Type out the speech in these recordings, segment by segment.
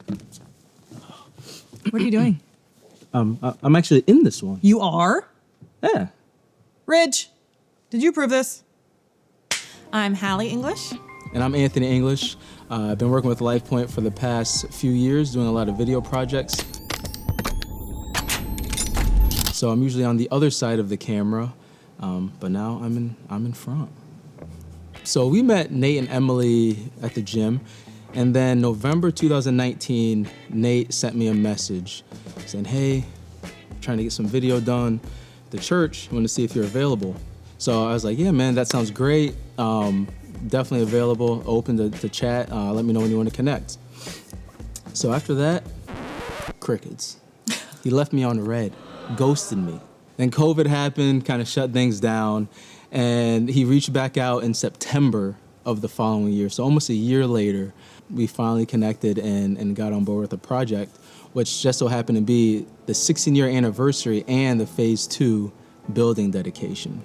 That's right. What are you doing? I'm actually in this one. You are? Yeah. Ridge, did you approve this? I'm Hallie English. And I'm Anthony English. I've been working with Lifepointe for the past few years, doing a lot of video projects. So I'm usually on the other side of the camera, but now I'm in front. So we met Nate and Emily at the gym, and then November 2019, Nate sent me a message saying, "Hey, trying to get some video done at the church. Want to see if you're available." So I was like, "Yeah, man, that sounds great. Definitely available, open to chat. Let me know when you want to connect." So after that, crickets. He left me on red, ghosted me. Then COVID happened, kind of shut things down, and he reached back out in September of the following year. So almost a year later, we finally connected and got on board with the project, which just so happened to be the 16-year anniversary and the phase 2 building dedication.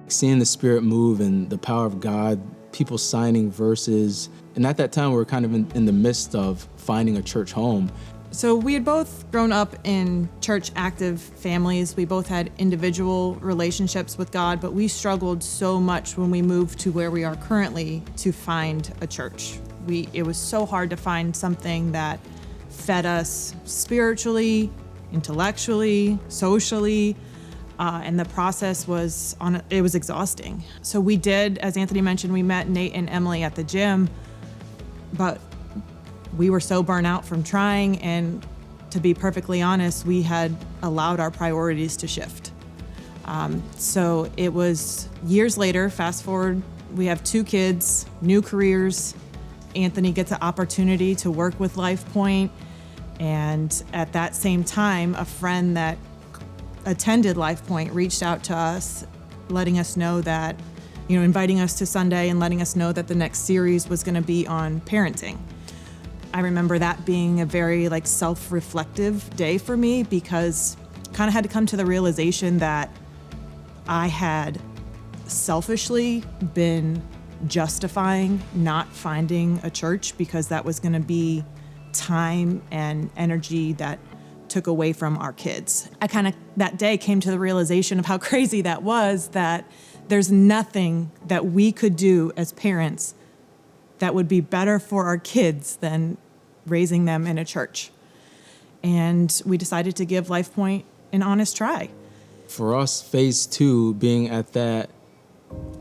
Seeing the Spirit move and the power of God, people signing verses. And at that time, we were kind of in the midst of finding a church home. So we had both grown up in church active families. We both had individual relationships with God, but we struggled so much when we moved to where we are currently to find a church. It was so hard to find something that fed us spiritually, intellectually, socially, and the process was exhausting. So we did, as Anthony mentioned, we met Nate and Emily at the gym, but we were so burnt out from trying, and to be perfectly honest, we had allowed our priorities to shift. So it was years later, fast forward, we have 2 kids, new careers. Anthony gets an opportunity to work with Lifepointe, and at that same time, a friend that attended Lifepointe reached out to us, letting us know that, inviting us to Sunday and letting us know that the next series was going to be on parenting. I remember that being a very self-reflective day for me, because kind of had to come to the realization that I had selfishly been justifying not finding a church because that was going to be time and energy that took away from our kids. I that day came to the realization of how crazy that was, that there's nothing that we could do as parents that would be better for our kids than raising them in a church. And we decided to give Lifepointe an honest try. For us, phase 2 being at that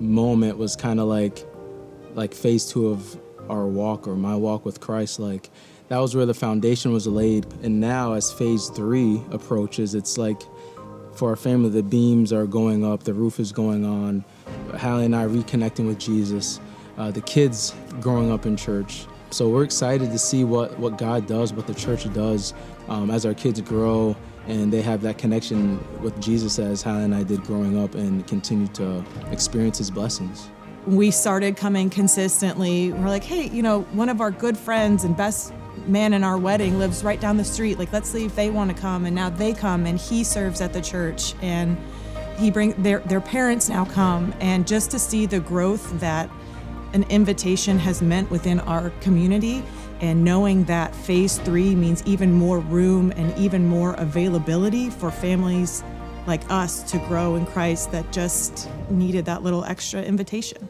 moment was kind of like phase 2 of our walk, or my walk with Christ. That was where the foundation was laid. And now as phase 3 approaches, it's like for our family, the beams are going up, the roof is going on, Hallie and I reconnecting with Jesus, the kids growing up in church. So we're excited to see what God does, what the church does as our kids grow and they have that connection with Jesus as Hallie and I did growing up, and continue to experience his blessings. We started coming consistently. We're like, hey, one of our good friends and best man in our wedding lives right down the street. Let's see if they want to come. And now they come, and he serves at the church, and he their parents now come. And just to see the growth that an invitation has meant within our community, and knowing that phase 3 means even more room and even more availability for families like us to grow in Christ that just needed that little extra invitation.